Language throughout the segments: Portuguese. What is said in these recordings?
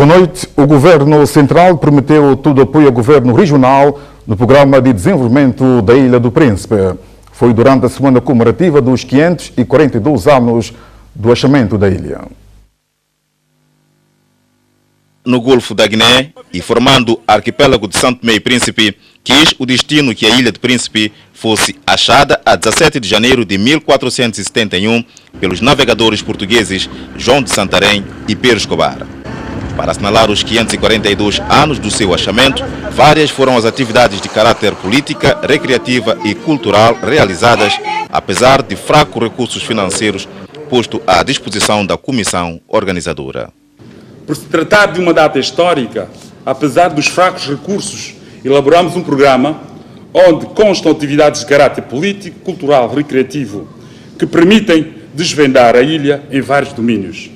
Boa noite. O Governo Central prometeu todo o apoio ao Governo Regional no Programa de Desenvolvimento da Ilha do Príncipe. Foi durante a semana comemorativa dos 542 anos do achamento da ilha. No Golfo da Guiné e formando o arquipélago de Santo Tomé e Príncipe, quis o destino que a Ilha de Príncipe fosse achada a 17 de janeiro de 1471 pelos navegadores portugueses João de Santarém e Pedro Escobar. Para assinalar os 542 anos do seu achamento, várias foram as atividades de caráter política, recreativa e cultural realizadas, apesar de fracos recursos financeiros posto à disposição da comissão organizadora. Por se tratar de uma data histórica, apesar dos fracos recursos, elaboramos um programa onde constam atividades de caráter político, cultural, recreativo, que permitem desvendar a ilha em vários domínios.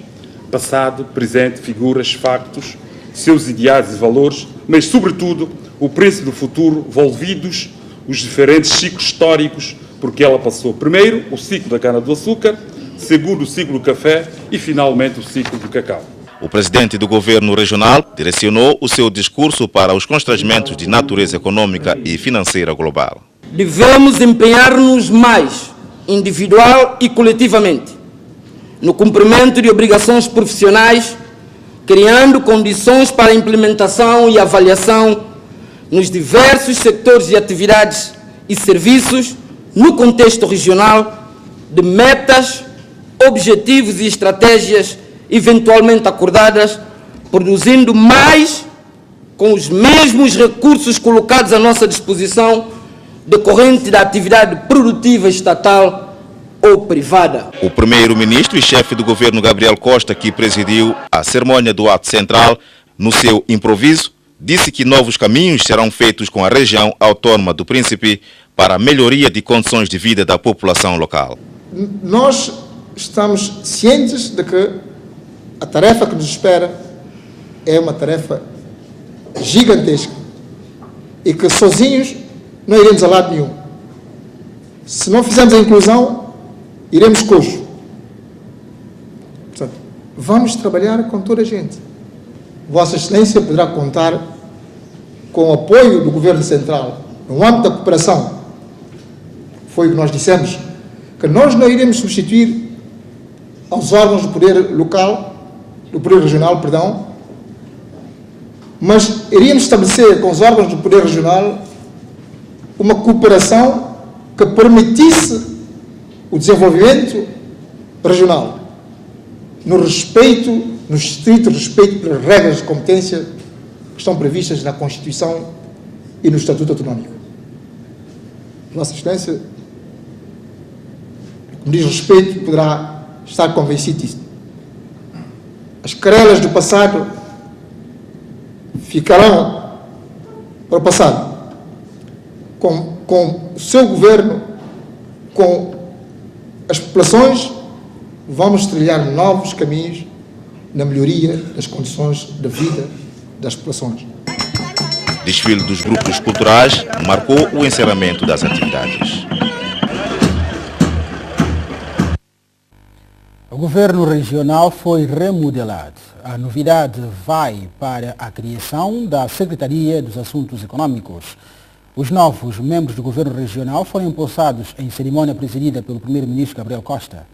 Passado, presente, figuras, factos, seus ideais e valores, mas, sobretudo, o príncipe do futuro, envolvidos os diferentes ciclos históricos porque ela passou. Primeiro, o ciclo da cana-do-açúcar, segundo, o ciclo do café e, finalmente, o ciclo do cacau. O presidente do governo regional direcionou o seu discurso para os constrangimentos de natureza econômica e financeira global. Devemos empenhar-nos mais, individual e coletivamente, no cumprimento de obrigações profissionais, criando condições para a implementação e avaliação nos diversos setores de atividades e serviços no contexto regional de metas, objetivos e estratégias eventualmente acordadas, produzindo mais com os mesmos recursos colocados à nossa disposição decorrente da atividade produtiva estatal ou privada. O primeiro-ministro e chefe do governo Gabriel Costa, que presidiu a cerimônia do ato central, no seu improviso, disse que novos caminhos serão feitos com a região autónoma do Príncipe para a melhoria de condições de vida da população local. Nós estamos cientes de que a tarefa que nos espera é uma tarefa gigantesca e que sozinhos não iremos a lado nenhum. Se não fizermos a inclusão, iremos coxo. Portanto, vamos trabalhar com toda a gente. Vossa Excelência poderá contar com o apoio do Governo Central no âmbito da cooperação. Foi o que nós dissemos, que nós não iremos substituir aos órgãos do poder local, do poder regional, perdão, mas iríamos estabelecer com os órgãos do poder regional uma cooperação que permitisse o desenvolvimento regional, no estrito respeito pelas regras de competência que estão previstas na Constituição e no Estatuto Autonómico. Vossa Excelência, como diz respeito, poderá estar convencido disso. As querelas do passado ficarão para o passado. Com o seu governo, com as populações, vamos trilhar novos caminhos na melhoria das condições de vida das populações. Desfile dos grupos culturais marcou o encerramento das atividades. O governo regional foi remodelado. A novidade vai para a criação da Secretaria dos Assuntos Econômicos. Os novos membros do governo regional foram empossados em cerimônia presidida pelo primeiro-ministro Gabriel Costa.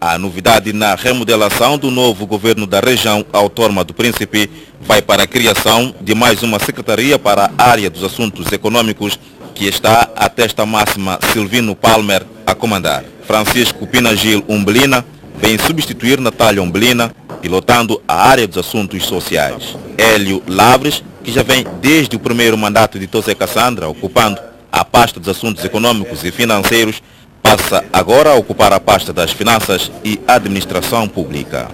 A novidade na remodelação do novo governo da região autónoma do Príncipe vai para a criação de mais uma secretaria para a área dos assuntos econômicos, que está a testa máxima Silvino Palmer a comandar. Francisco Pinagil Umbelina vem substituir Natália Umbelina, pilotando a área dos assuntos sociais. Hélio Lavres, que já vem desde o primeiro mandato de Tosé Cassandra, ocupando a pasta dos assuntos econômicos e financeiros, passa agora a ocupar a pasta das finanças e administração pública.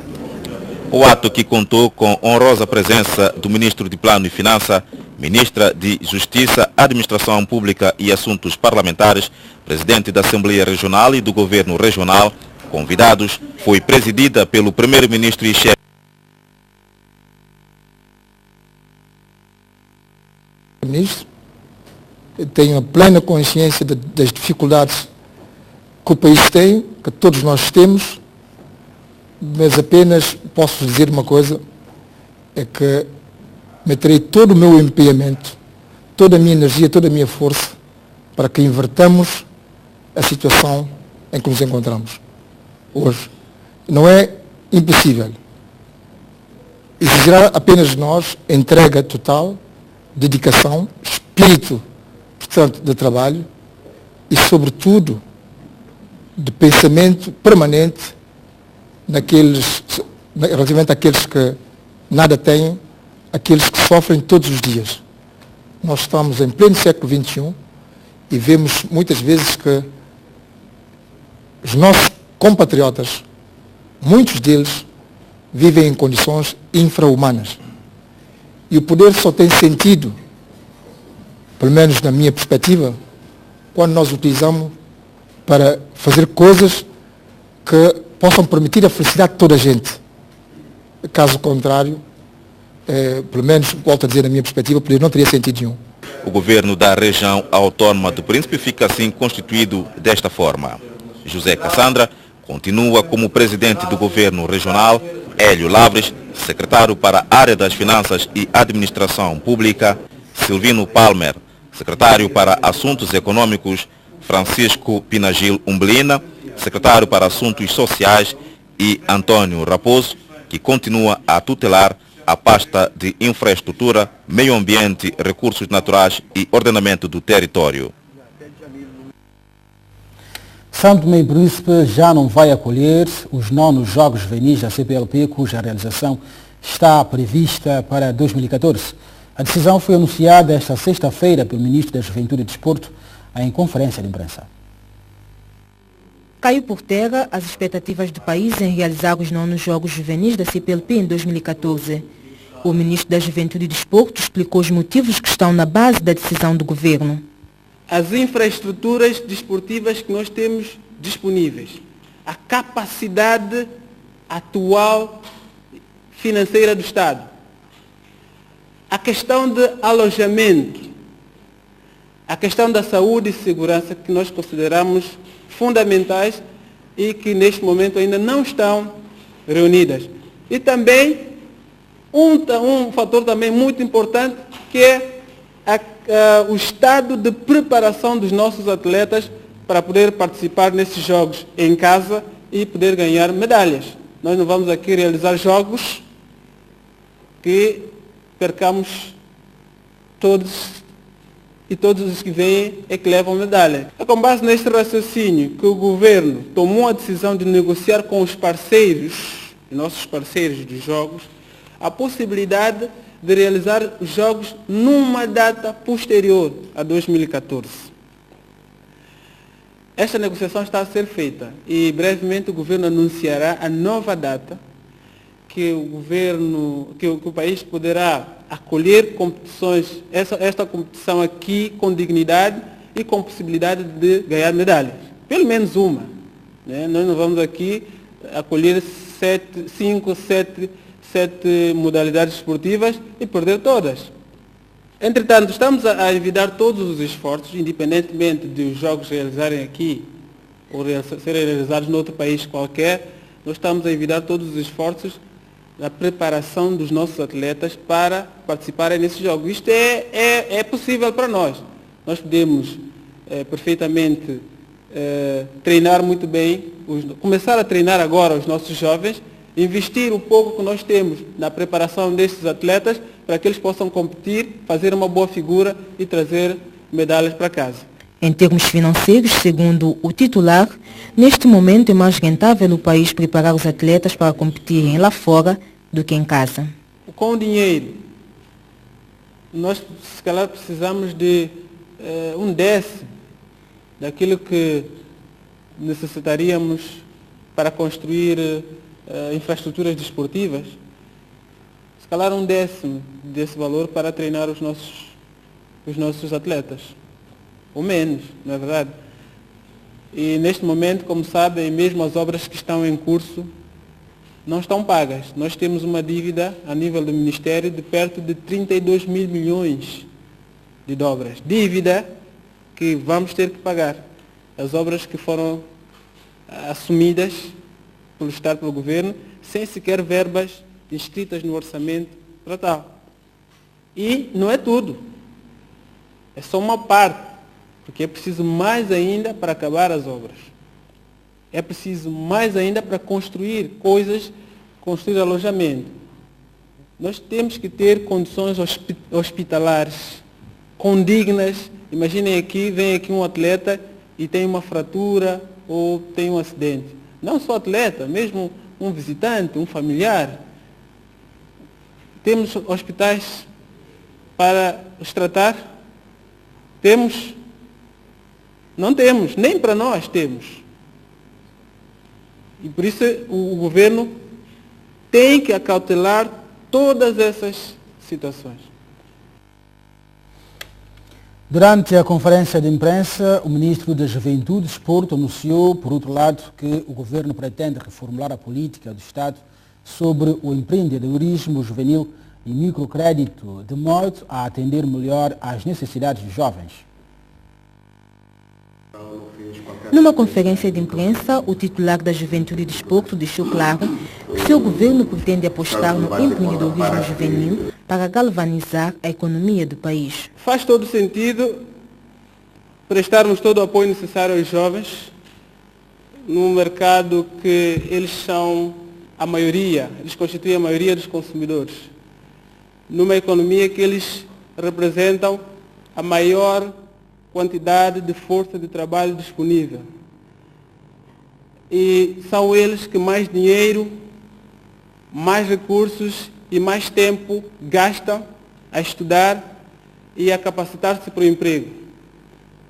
O ato, que contou com honrosa presença do ministro de Plano e Finança, ministra de Justiça, Administração Pública e Assuntos Parlamentares, presidente da Assembleia Regional e do Governo Regional, convidados, foi presidida pelo primeiro-ministro e chefe. Ministro, eu tenho a plena consciência das dificuldades que o país tem, que todos nós temos, mas apenas posso dizer uma coisa, é que meterei todo o meu empenhamento, toda a minha energia, toda a minha força para que invertamos a situação em que nos encontramos hoje. Não é impossível. Exigirá apenas de nós entrega total, dedicação, espírito, portanto, de trabalho e, sobretudo, de pensamento permanente relativamente àqueles que nada têm, aqueles que sofrem todos os dias. Nós estamos em pleno século XXI e vemos muitas vezes que os nossos compatriotas, muitos deles, vivem em condições infra-humanas. E o poder só tem sentido, pelo menos na minha perspectiva, quando nós utilizamos para fazer coisas que possam permitir a felicidade de toda a gente. Caso contrário, pelo menos, volto a dizer, na minha perspectiva, o poder não teria sentido nenhum. O governo da região autónoma do Príncipe fica assim constituído desta forma. José Cassandra continua como presidente do governo regional, Hélio Lavres, secretário para a área das finanças e administração pública, Silvino Palmer, secretário para assuntos econômicos, Francisco Pinagil Umbelina, secretário para assuntos sociais, e Antônio Raposo, que continua a tutelar a pasta de infraestrutura, meio ambiente, recursos naturais e ordenamento do território. São Tomé e Príncipe já não vai acolher os 9º Jogos Juvenis da CPLP, cuja realização está prevista para 2014. A decisão foi anunciada esta sexta-feira pelo Ministro da Juventude e Desporto em conferência de imprensa. Caiu por terra as expectativas do país em realizar os 9º Jogos Juvenis da CPLP em 2014. O Ministro da Juventude e Desporto explicou os motivos que estão na base da decisão do governo. As infraestruturas desportivas que nós temos disponíveis, a capacidade atual financeira do Estado, a questão de alojamento, a questão da saúde e segurança que nós consideramos fundamentais e que neste momento ainda não estão reunidas. E também um fator também muito importante que é o estado de preparação dos nossos atletas para poder participar nesses jogos em casa e poder ganhar medalhas. Nós não vamos aqui realizar jogos que percamos todos os que vêm é que levam medalha. É com base neste raciocínio que o governo tomou a decisão de negociar com os parceiros, nossos parceiros dos jogos, a possibilidade de realizar os jogos numa data posterior a 2014. Esta negociação está a ser feita e brevemente o governo anunciará a nova data que o país poderá acolher competições, esta competição aqui com dignidade e com possibilidade de ganhar medalhas. Pelo menos uma. Né? Nós não vamos aqui acolher 7 modalidades esportivas e perder todas. Entretanto, estamos a envidar todos os esforços, independentemente de os jogos realizarem aqui ou serem realizados noutro país qualquer, nós estamos a envidar todos os esforços na preparação dos nossos atletas para participarem nesses jogos. Isto é possível para nós. Nós podemos perfeitamente treinar muito bem, começar a treinar agora os nossos jovens, investir o pouco que nós temos na preparação destes atletas para que eles possam competir, fazer uma boa figura e trazer medalhas para casa. Em termos financeiros, segundo o titular, neste momento é mais rentável o país preparar os atletas para competirem lá fora do que em casa. Com o dinheiro, nós se calhar precisamos de 1/10 daquilo que necessitaríamos para construir infraestruturas desportivas, se calhar 1/10 desse valor para treinar os nossos atletas, ou menos, não é verdade? E neste momento, como sabem, mesmo as obras que estão em curso não estão pagas. Nós temos uma dívida a nível do Ministério de perto de 32 mil milhões de dobras. Dívida que vamos ter que pagar. As obras que foram assumidas pelo Estado, pelo Governo, sem sequer verbas inscritas no orçamento para tal. E não é tudo. É só uma parte, porque é preciso mais ainda para acabar as obras. É preciso mais ainda para construir coisas, construir alojamento. Nós temos que ter condições hospitalares condignas. Imaginem aqui, vem aqui um atleta e tem uma fratura ou tem um acidente. Não só atleta, mesmo um visitante, um familiar. Temos hospitais para os tratar? Temos? Não temos, nem para nós temos. E por isso o governo tem que acautelar todas essas situações. Durante a conferência de imprensa, o ministro da Juventude e Desporto anunciou, por outro lado, que o governo pretende reformular a política do Estado sobre o empreendedorismo juvenil e microcrédito, de modo a atender melhor às necessidades dos jovens. Numa conferência de imprensa, o titular da Juventude e Desporto deixou claro que seu governo pretende apostar no empreendedorismo juvenil para galvanizar a economia do país. Faz todo sentido prestarmos todo o apoio necessário aos jovens num mercado que eles são a maioria, eles constituem a maioria dos consumidores, numa economia que eles representam a maior quantidade de força de trabalho disponível. E são eles que mais dinheiro, mais recursos e mais tempo gastam a estudar e a capacitar-se para o emprego.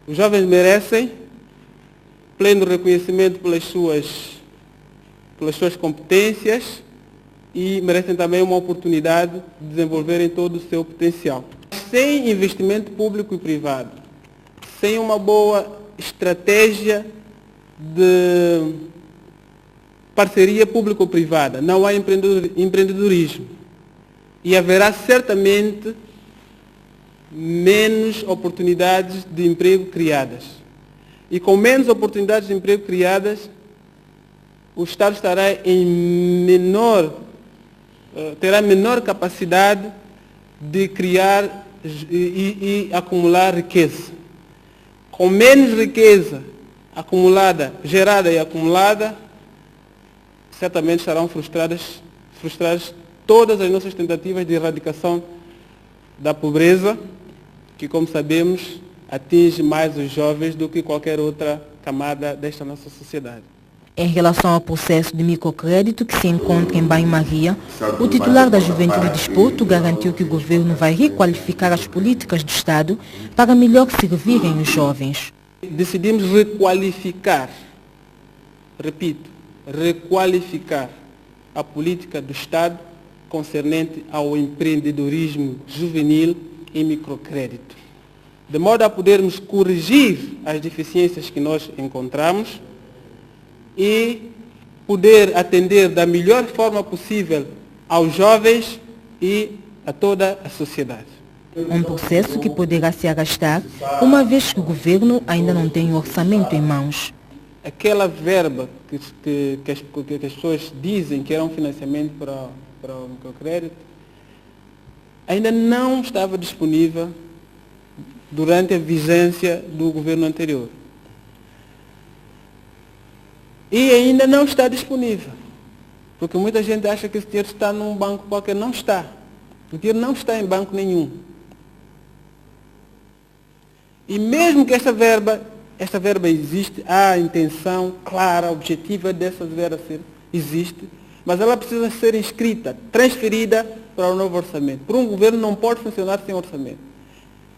Os jovens merecem pleno reconhecimento pelas suas competências e merecem também uma oportunidade de desenvolverem todo o seu potencial. Sem investimento público e privado, sem uma boa estratégia de parceria público-privada, não há empreendedorismo. E haverá certamente menos oportunidades de emprego criadas. E com menos oportunidades de emprego criadas, o Estado terá menor capacidade de criar e acumular riqueza. Com menos riqueza acumulada, gerada e acumulada, certamente estarão frustradas todas as nossas tentativas de erradicação da pobreza, que, como sabemos, atinge mais os jovens do que qualquer outra camada desta nossa sociedade. Em relação ao processo de microcrédito que se encontra em Banho-Maria, o titular da Juventude e Desporto garantiu que o governo vai requalificar as políticas do Estado para melhor servirem os jovens. Decidimos requalificar, repito, requalificar a política do Estado concernente ao empreendedorismo juvenil e microcrédito, de modo a podermos corrigir as deficiências que nós encontramos e poder atender da melhor forma possível aos jovens e a toda a sociedade. Um processo que poderá se arrastar, uma vez que o governo ainda não tem o orçamento em mãos. Aquela verba que as pessoas dizem que era um financiamento para o microcrédito, ainda não estava disponível durante a vigência do governo anterior. E ainda não está disponível, porque muita gente acha que esse dinheiro está num banco qualquer. Não está. O dinheiro não está em banco nenhum. E mesmo que essa verba existe, há a intenção clara, objetiva dessa verba existe, mas ela precisa ser inscrita, transferida para o novo orçamento. Por um governo não pode funcionar sem orçamento.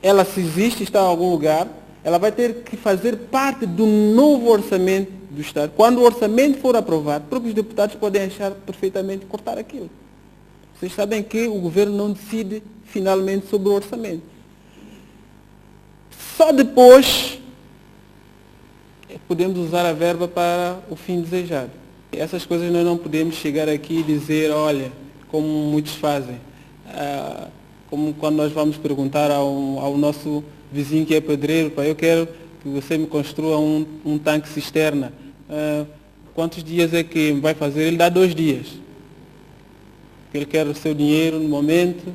Ela, se existe, está em algum lugar, ela vai ter que fazer parte do novo orçamento do Estado. Quando o orçamento for aprovado, próprios deputados podem achar perfeitamente cortar aquilo. Vocês sabem que o governo não decide finalmente sobre o orçamento. Só depois podemos usar a verba para o fim desejado. Essas coisas nós não podemos chegar aqui e dizer, olha, como muitos fazem, como quando nós vamos perguntar ao nosso vizinho que é pedreiro, eu quero que você me construa um tanque cisterna. quantos dias é que vai fazer, ele dá 2 dias. Ele quer o seu dinheiro no momento,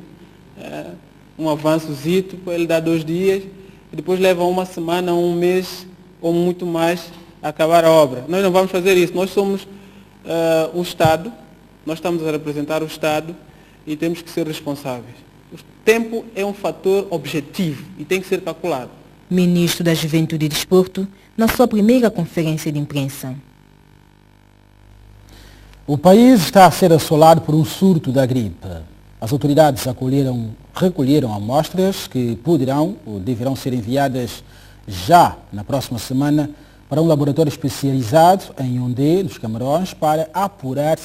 um avançozito, ele dá 2 dias, e depois leva 1 semana, 1 mês ou muito mais a acabar a obra. Nós não vamos fazer isso, nós somos o Estado, nós estamos a representar o Estado e temos que ser responsáveis. O tempo é um fator objetivo e tem que ser calculado. Ministro da Juventude e Desporto, na sua primeira conferência de imprensa. O país está a ser assolado por um surto da gripe. As autoridades recolheram amostras que poderão ou deverão ser enviadas já na próxima semana para um laboratório especializado em Yaoundé, nos Camarões, para apurar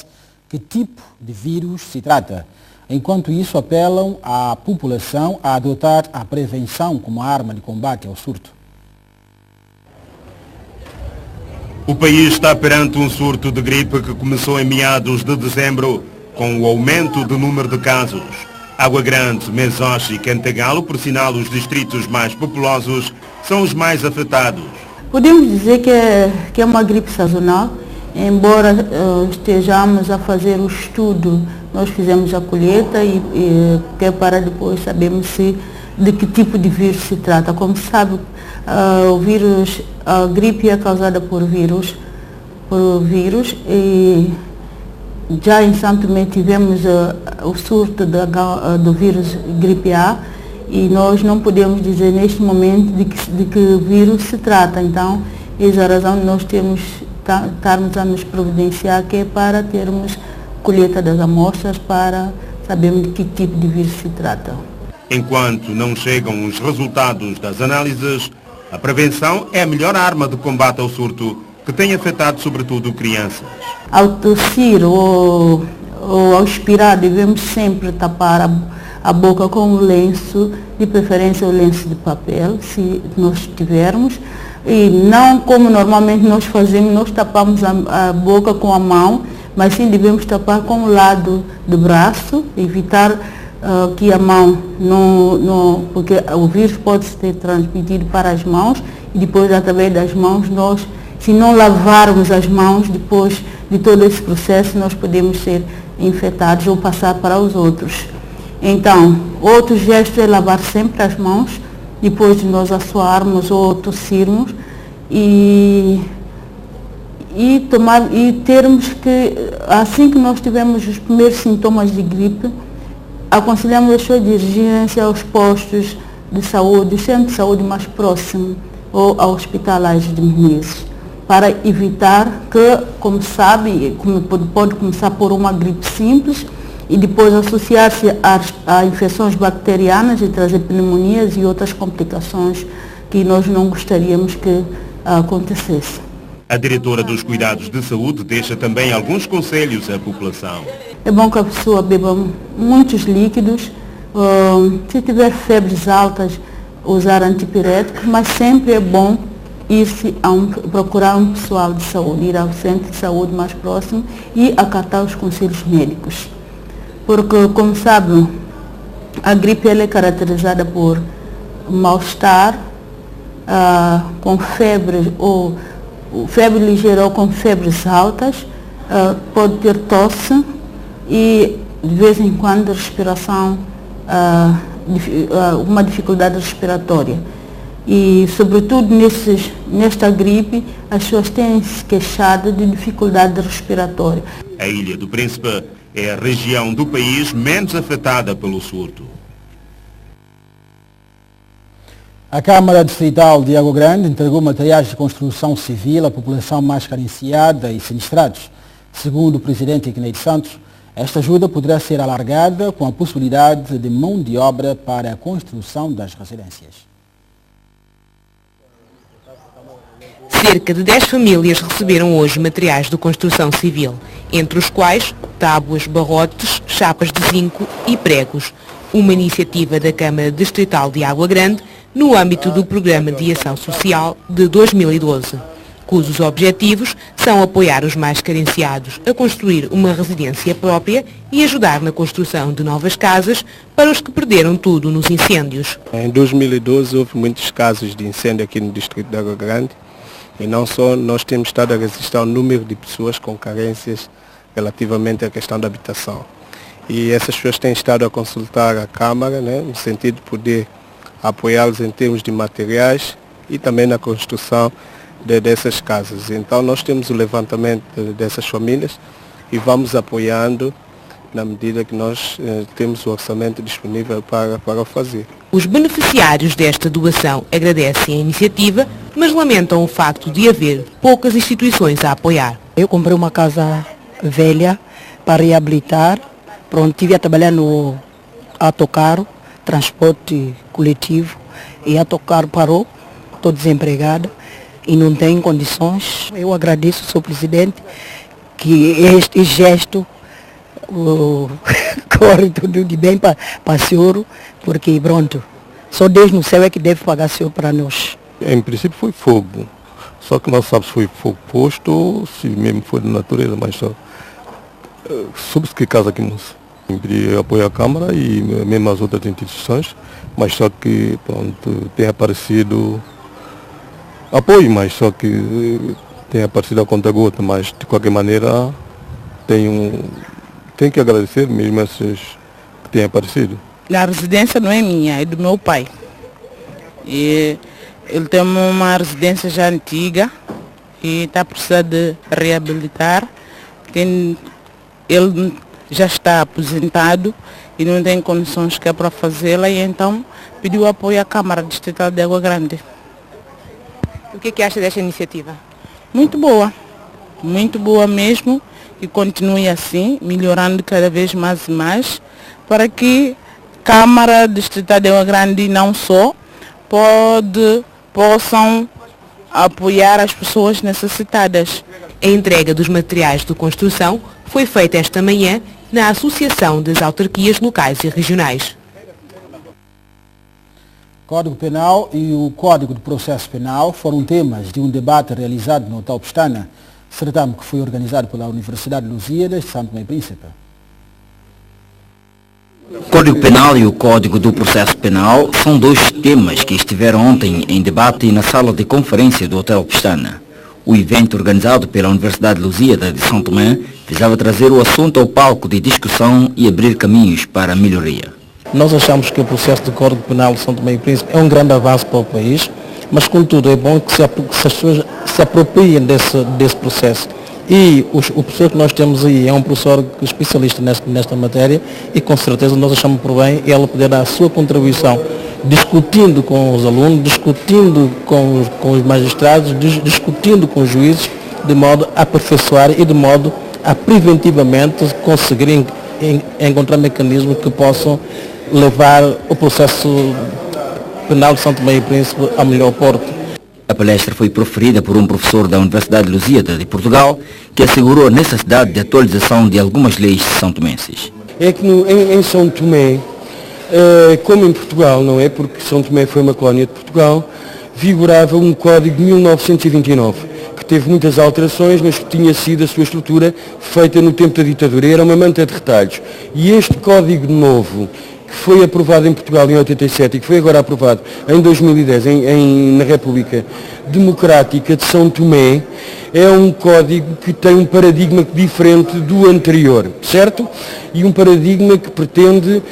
que tipo de vírus se trata. Enquanto isso, apelam à população a adotar a prevenção como arma de combate ao surto. O país está perante um surto de gripe que começou em meados de dezembro, com o aumento do número de casos. Água Grande, Mesoche e Cantagalo, por sinal os distritos mais populosos, são os mais afetados. Podemos dizer que é uma gripe sazonal, embora estejamos a fazer o estudo, nós fizemos a colheita e que é para depois sabermos de que tipo de vírus se trata. Como se sabe, a gripe é causada por vírus e já em São Tomé tivemos o surto do vírus gripe A e nós não podemos dizer neste momento de que vírus se trata. Então, essa é a razão de nós estarmos a nos providenciar, que é para termos colheita das amostras para sabermos de que tipo de vírus se trata. Enquanto não chegam os resultados das análises, a prevenção é a melhor arma de combate ao surto, que tem afetado sobretudo crianças. Ao tossir ou ao expirar, devemos sempre tapar a boca com um lenço, de preferência o lenço de papel, se nós tivermos. E não como normalmente nós fazemos, nós tapamos a boca com a mão, mas sim devemos tapar com o lado do braço, evitar que a mão porque o vírus pode ser transmitido para as mãos e depois através das mãos nós, se não lavarmos as mãos depois de todo esse processo, nós podemos ser infectados ou passar para os outros. Então, outro gesto é lavar sempre as mãos depois de nós assoarmos ou tossirmos e termos que, assim que nós tivermos os primeiros sintomas de gripe, aconselhamos as pessoas a dirigirem-se aos postos de saúde, o centro de saúde mais próximo ou ao hospital Aires de Menezes, para evitar que, como sabe, pode começar por uma gripe simples e depois associar-se a infecções bacterianas e trazer pneumonias e outras complicações que nós não gostaríamos que acontecesse. A diretora dos Cuidados de Saúde deixa também alguns conselhos à população. É bom que a pessoa beba muitos líquidos, se tiver febres altas, usar antipiréticos, mas sempre é bom procurar um pessoal de saúde, ir ao centro de saúde mais próximo e acatar os conselhos médicos. Porque, como sabe, a gripe ela é caracterizada por mal-estar, com febre ou febre ligeira ou com febres altas, pode ter tosse e de vez em quando respiração, uma dificuldade respiratória. E sobretudo nesta gripe as pessoas têm se queixado de dificuldade respiratória. A Ilha do Príncipe é a região do país menos afetada pelo surto. A Câmara Distrital de Água Grande entregou materiais de construção civil à população mais carenciada e sinistrados. Segundo o presidente Ignei Santos, esta ajuda poderá ser alargada com a possibilidade de mão de obra para a construção das residências. Cerca de 10 famílias receberam hoje materiais de construção civil, entre os quais tábuas, barrotes, chapas de zinco e pregos. Uma iniciativa da Câmara Distrital de Água Grande no âmbito do Programa de Ação Social de 2012, cujos objetivos são apoiar os mais carenciados a construir uma residência própria e ajudar na construção de novas casas para os que perderam tudo nos incêndios. Em 2012 houve muitos casos de incêndio aqui no distrito de Água Grande E não só nós temos estado a resistir ao número de pessoas com carências relativamente à questão da habitação. E essas pessoas têm estado a consultar a Câmara, né, no sentido de poder apoiá-los em termos de materiais e também na construção dessas casas. Então nós temos o levantamento dessas famílias e vamos apoiando na medida que nós temos o orçamento disponível para fazer. Os beneficiários desta doação agradecem a iniciativa, mas lamentam o facto de haver poucas instituições a apoiar. Eu comprei uma casa velha para reabilitar. Pronto, estive a trabalhar no autocarro, transporte coletivo, e autocarro parou, estou desempregada e não tenho condições. Eu agradeço ao Sr. Presidente que este gesto corre tudo de bem para o senhor, porque pronto, só Deus no céu é que deve pagar o senhor para nós. Em princípio foi fogo, só que não sabe se foi fogo posto ou se mesmo foi de natureza, mas só soube-se que casa aqui não se. Sempre apoio à Câmara e mesmo as outras instituições, mas só que pronto, tem aparecido apoio, mas só que tem aparecido a conta-gota, mas de qualquer maneira tenho que agradecer mesmo esses que têm aparecido. A residência não é minha, é do meu pai. E ele tem uma residência já antiga e está precisando de reabilitar. Ele já está aposentado e não tem condições que é para fazê-la, e então pediu apoio à Câmara Distrital de Água Grande. O que acha desta iniciativa? Muito boa mesmo, e continue assim, melhorando cada vez mais e mais, para que a Câmara Distrital de Água Grande não só possam apoiar as pessoas necessitadas. A entrega dos materiais de construção foi feita esta manhã na Associação das Autarquias Locais e Regionais. O Código Penal e o Código de Processo Penal foram temas de um debate realizado no Hotel Pestana, certame que foi organizado pela Universidade de Lusíadas de Santo Tomé e Príncipe. O Código Penal e o Código do Processo Penal são dois temas que estiveram ontem em debate na sala de conferência do Hotel Pestana. O evento organizado pela Universidade de Lusíadas de São Tomé visava trazer o assunto ao palco de discussão e abrir caminhos para a melhoria. Nós achamos que o processo do Código Penal de São Tomé e Príncipe é um grande avanço para o país, mas contudo é bom que as pessoas se apropriem desse processo. E o professor que nós temos aí é um professor especialista nesta matéria, e com certeza nós achamos por bem ele poder dar a sua contribuição, discutindo com os alunos, discutindo com os magistrados, discutindo com os juízes, de modo a aperfeiçoar e de modo a preventivamente conseguir encontrar mecanismos que possam levar o processo penal de São Tomé e Príncipe ao melhor porto. A palestra foi proferida por um professor da Universidade de Lusíadas de Portugal, que assegurou a necessidade de atualização de algumas leis são-tomenses. É que em São Tomé, como em Portugal, não é? Porque São Tomé foi uma colónia de Portugal, vigorava um código de 1929, que teve muitas alterações, mas que tinha sido a sua estrutura feita no tempo da ditadura. Era uma manta de retalhos. E este código novo, que foi aprovado em Portugal em 87 e que foi agora aprovado em 2010 na República Democrática de São Tomé, é um código que tem um paradigma diferente do anterior, certo? E um paradigma que pretende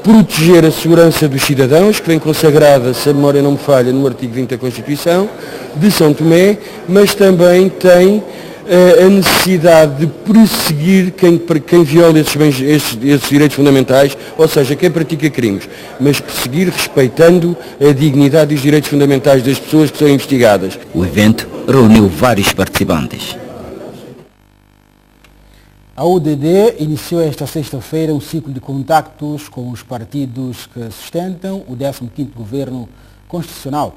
proteger a segurança dos cidadãos, que vem consagrada, se a memória não me falha, no artigo 20 da Constituição de São Tomé, mas também tem a necessidade de perseguir quem viola esses direitos fundamentais, ou seja, quem pratica crimes, mas perseguir respeitando a dignidade e os direitos fundamentais das pessoas que são investigadas. O evento reuniu vários participantes. A UDD iniciou esta sexta-feira um ciclo de contactos com os partidos que sustentam o 15º Governo Constitucional.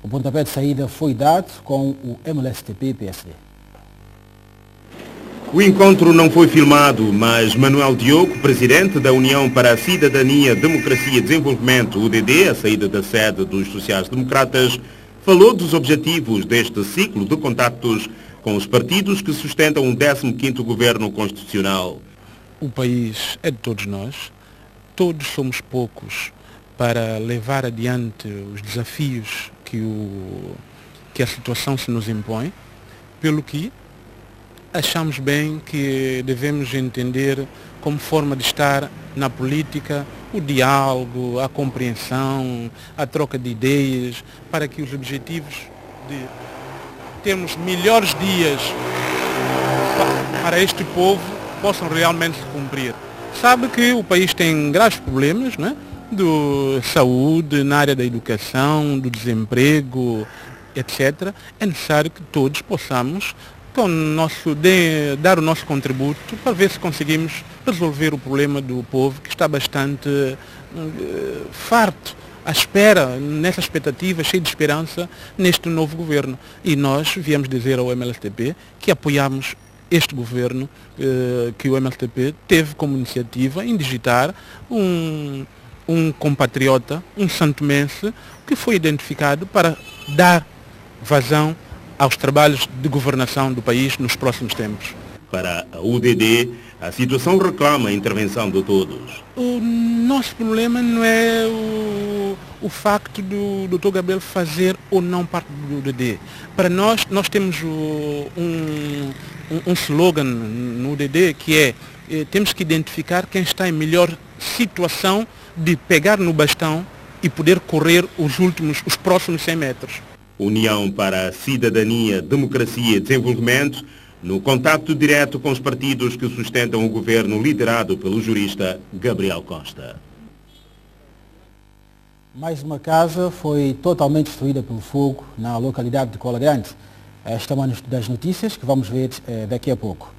O pontapé de saída foi dado com o MLSTP-PSD. O encontro não foi filmado, mas Manuel Diogo, presidente da União para a Cidadania, Democracia e Desenvolvimento, UDD, a saída da sede dos sociais-democratas, falou dos objetivos deste ciclo de contactos com os partidos que sustentam o 15º Governo Constitucional. O país é de todos nós, todos somos poucos para levar adiante os desafios que que a situação se nos impõe, pelo que achamos bem que devemos entender como forma de estar na política o diálogo, a compreensão, a troca de ideias, para que os objetivos de termos melhores dias para este povo possam realmente se cumprir. Sabe que o país tem graves problemas, né? De saúde, na área da educação, do desemprego, etc. É necessário que todos possamos dar o nosso contributo para ver se conseguimos resolver o problema do povo, que está bastante farto, à espera, nessa expectativa, cheio de esperança, neste novo governo. E nós viemos dizer ao MLSTP que apoiamos este governo, que o MLSTP teve como iniciativa em digitar um compatriota, um santomense, que foi identificado para dar vazão aos trabalhos de governação do país nos próximos tempos. Para a UDD, a situação reclama a intervenção de todos. O nosso problema não é o facto do Dr. Gabriel fazer ou não parte do UDD. Para nós temos um slogan no UDD que é temos que identificar quem está em melhor situação de pegar no bastão e poder correr os próximos 100 metros. União para a Cidadania, Democracia e Desenvolvimento, no contacto direto com os partidos que sustentam o governo liderado pelo jurista Gabriel Costa. Mais uma casa foi totalmente destruída pelo fogo na localidade de Cola Grande. Esta é uma das notícias que vamos ver daqui a pouco.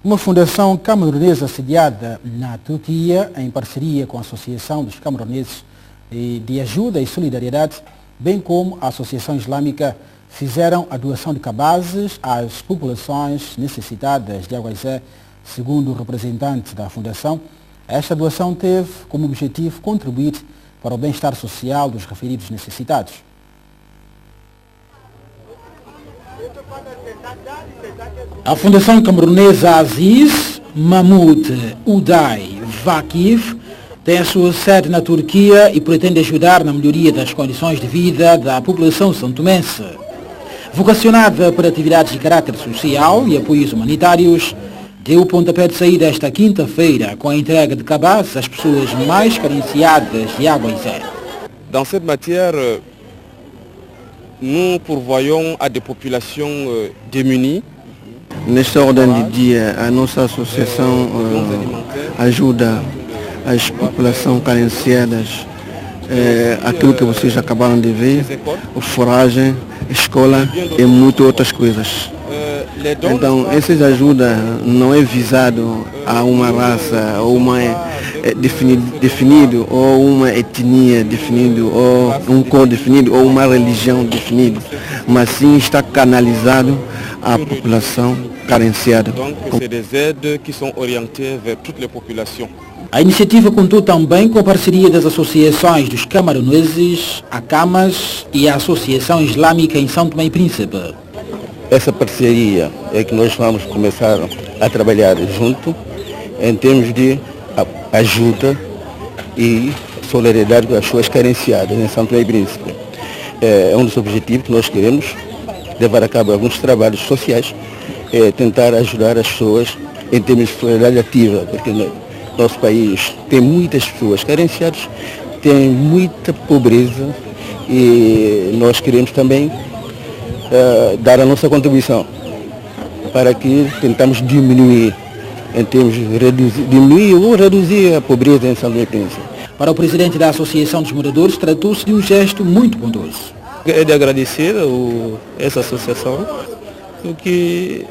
Uma fundação camerunesa sediada na Turquia, em parceria com a Associação dos Cameruneses de Ajuda e Solidariedade, bem como a Associação Islâmica, fizeram a doação de cabazes às populações necessitadas de Aguaizé. Segundo o representante da Fundação, esta doação teve como objetivo contribuir para o bem-estar social dos referidos necessitados. A Fundação Camerunesa Aziz Mahmoud Uday Vakif tem a sua sede na Turquia e pretende ajudar na melhoria das condições de vida da população santomense. Vocacionada para atividades de caráter social e apoios humanitários, deu o pontapé de saída esta quinta-feira com a entrega de cabazes às pessoas mais carenciadas de Aguaizé. Dans cette matière, nous pourvoyons à des populations démunies. Nesta ordem de dia, a nossa associação ajuda as populações carenciadas, aquilo que vocês acabaram de ver, foragem, escola e muitas outras coisas. Então, essas ajudas não é visado a uma raça, ou uma definido, ou uma etnia definida, ou um cor definido, ou uma religião definida, mas sim está canalizado à população carenciada. Donc, c'est des aides qui sont orientées vers toutes les populations. A iniciativa contou também com a parceria das associações dos camaroneses, a CAMAS e a Associação Islâmica em São Tomé e Príncipe. Essa parceria é que nós vamos começar a trabalhar junto em termos de ajuda e solidariedade com as pessoas carenciadas em São Tomé e Príncipe. É um dos objetivos que nós queremos levar a cabo alguns trabalhos sociais, tentar ajudar as pessoas em termos de solidariedade ativa, porque nosso país tem muitas pessoas carenciadas, tem muita pobreza e nós queremos também dar a nossa contribuição para que tentamos diminuir, em termos de diminuir ou reduzir a pobreza em São Tomé e Príncipe. Para o presidente da Associação dos Moradores, tratou-se de um gesto muito bondoso. É de agradecer essa associação, porque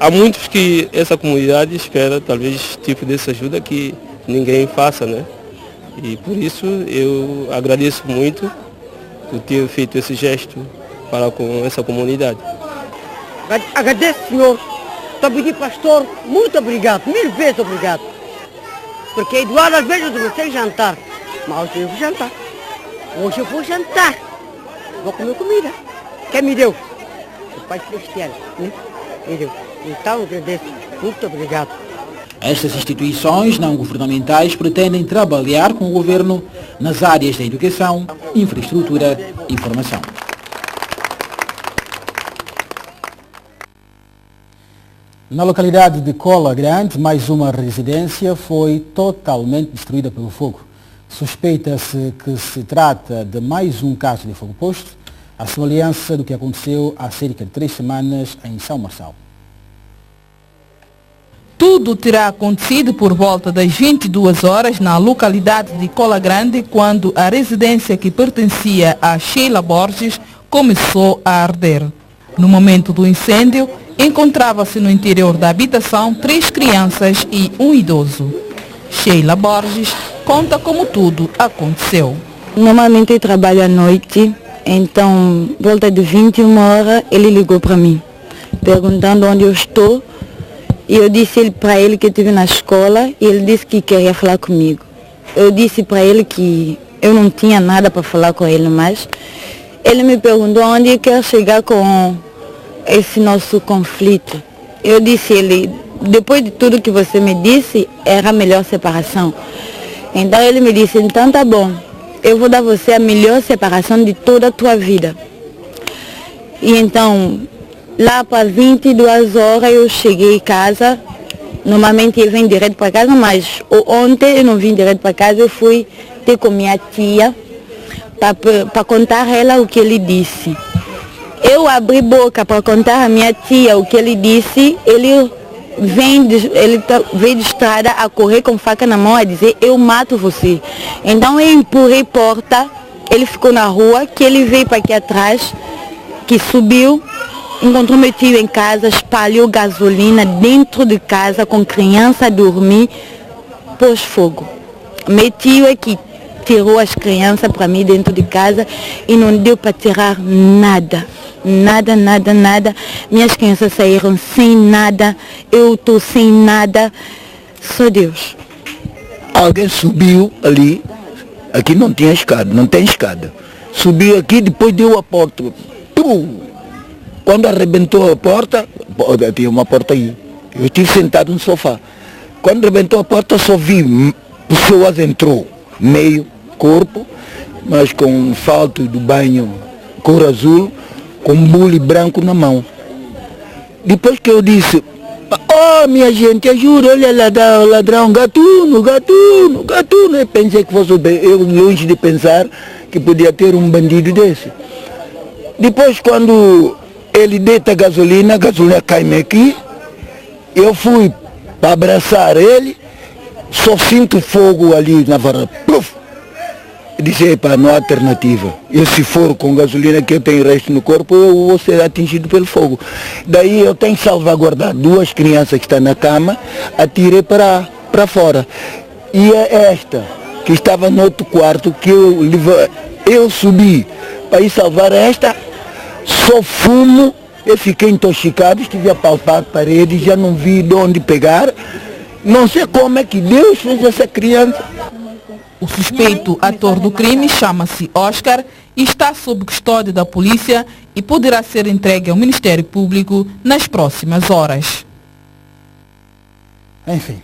há muitos que essa comunidade espera talvez tipo dessa ajuda que ninguém faça, né? E por isso eu agradeço muito por ter feito esse gesto para com essa comunidade. Agradeço, senhor. Estou pedindo, pastor, muito obrigado, 1000 vezes obrigado. Porque Eduardo às vezes eu não jantar, mas hoje eu vou jantar. Hoje eu vou jantar. Vou comer comida. Quem me deu? O Pai Celestial, né? Me deu. Então, agradeço. Muito obrigado. Estas instituições não governamentais pretendem trabalhar com o governo nas áreas da educação, infraestrutura e formação. Na localidade de Cola Grande, mais uma residência foi totalmente destruída pelo fogo. Suspeita-se que se trata de mais um caso de fogo posto, à semelhança do que aconteceu há cerca de 3 semanas em São Marçal. Tudo terá acontecido por volta das 22 horas na localidade de Cola Grande, quando a residência que pertencia a Sheila Borges começou a arder. No momento do incêndio, encontrava-se no interior da habitação 3 crianças e um idoso. Sheila Borges conta como tudo aconteceu. Normalmente eu trabalho à noite, então, volta de 21 horas, ele ligou para mim, perguntando onde eu estou. E eu disse para ele que eu estive na escola e ele disse que queria falar comigo. Eu disse para ele que eu não tinha nada para falar com ele mais. Ele me perguntou onde eu quero chegar com esse nosso conflito. Eu disse a ele, depois de tudo que você me disse, era a melhor separação. Então ele me disse, então tá bom, eu vou dar a você a melhor separação de toda a tua vida. E então, lá para 22 horas eu cheguei em casa. Normalmente eu venho direto para casa, mas ontem eu não vim direto para casa, eu fui ter com minha tia para contar a ela o que ele disse. Eu abri boca para contar a minha tia o que ele disse, ele veio de estrada a correr com faca na mão a dizer, eu mato você. Então eu empurrei a porta, ele ficou na rua, que ele veio para aqui atrás, que subiu, encontrou meu tio em casa, espalhou gasolina dentro de casa, com criança a dormir, pôs fogo. Meu tio é que tirou as crianças para mim dentro de casa e não deu para tirar nada. Nada, nada, nada. Minhas crianças saíram sem nada, eu estou sem nada, só Deus. Alguém subiu ali, aqui não tinha escada, não tem escada. Subiu aqui, depois deu a porta. Quando arrebentou a porta, tinha uma porta aí, eu estive sentado no sofá. Quando arrebentou a porta, só vi pessoas entrou, meio corpo, mas com um salto do banho cor azul, com um bule branco na mão. Depois que eu disse, oh minha gente, ajuda, olha ladrão, gatuno, gatuno, gatuno. Eu pensei que fosse eu, longe de pensar que podia ter um bandido desse. Depois quando ele deita a gasolina cai-me aqui, eu fui para abraçar ele, só sinto fogo ali na varanda. Eu disse, epa, não há alternativa. Eu se for com gasolina que eu tenho resto no corpo, eu vou ser atingido pelo fogo. Daí eu tenho que salvaguardar 2 crianças que estão na cama, atirei para fora. E é esta, que estava no outro quarto, que eu subi para ir salvar esta, só fumo, eu fiquei intoxicado, estive a palpar a parede, já não vi de onde pegar. Não sei como é que Deus fez essa criança. O suspeito ator do crime chama-se Oscar e está sob custódia da polícia e poderá ser entregue ao Ministério Público nas próximas horas. Enfim,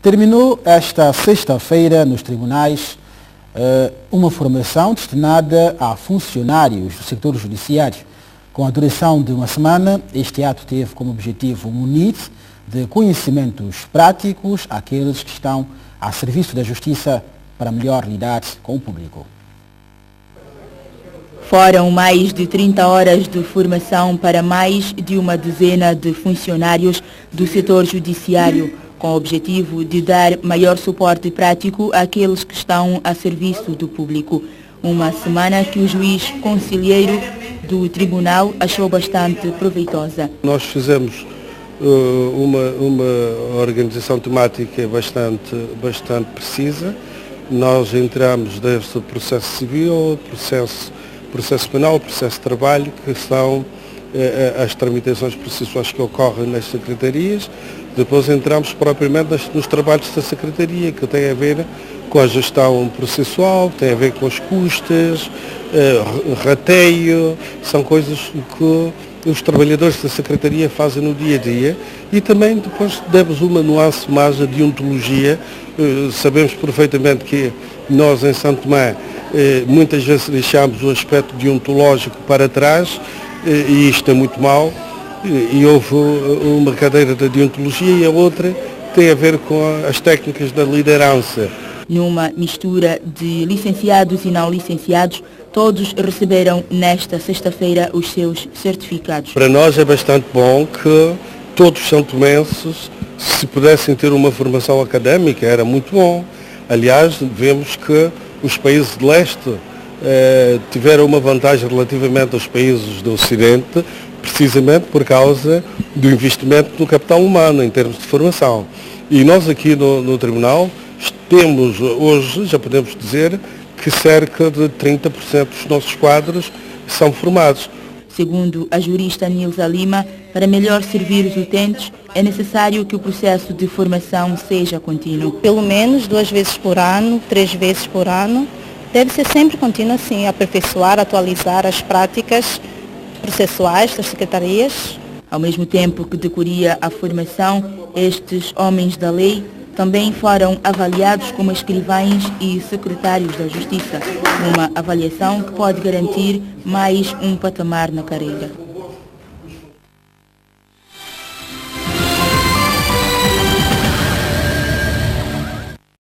terminou esta sexta-feira nos tribunais uma formação destinada a funcionários do setor judiciário. Com a duração de uma semana, este ato teve como objetivo munir de conhecimentos práticos aqueles que estão a serviço da justiça para melhor lidar com o público. Foram mais de 30 horas de formação para mais de uma dezena de funcionários do setor judiciário, com o objetivo de dar maior suporte prático àqueles que estão a serviço do público. Uma semana que o juiz conselheiro do tribunal achou bastante proveitosa. Nós fizemos uma organização temática bastante precisa. Nós entramos desde o processo civil, processo penal, processo de trabalho, que são as tramitações processuais que ocorrem nas secretarias. Depois entramos propriamente nos trabalhos da secretaria, que tem a ver com a gestão processual, tem a ver com as custas, rateio, são coisas que os trabalhadores da secretaria fazem no dia a dia, e também depois demos uma nuance mais de deontologia. Sabemos perfeitamente que nós em Santo Tomé muitas vezes deixamos o aspecto deontológico para trás, e isto é muito mau. E houve uma cadeira de deontologia e a outra tem a ver com as técnicas da liderança. Numa mistura de licenciados e não licenciados, todos receberam nesta sexta-feira os seus certificados. Para nós é bastante bom que todos os santomenses, se pudessem ter uma formação académica, era muito bom. Aliás, vemos que os países de leste tiveram uma vantagem relativamente aos países do Ocidente, precisamente por causa do investimento no capital humano, em termos de formação. E nós aqui no Tribunal temos hoje, já podemos dizer, que cerca de 30% dos nossos quadros são formados. Segundo a jurista Nilza Lima, para melhor servir os utentes, é necessário que o processo de formação seja contínuo. Pelo menos 2 vezes por ano, 3 vezes por ano, deve ser sempre contínuo, assim, aperfeiçoar, atualizar as práticas processuais das secretarias. Ao mesmo tempo que decorria a formação, estes homens da lei também foram avaliados como escrivães e secretários da Justiça, uma avaliação que pode garantir mais um patamar na carreira.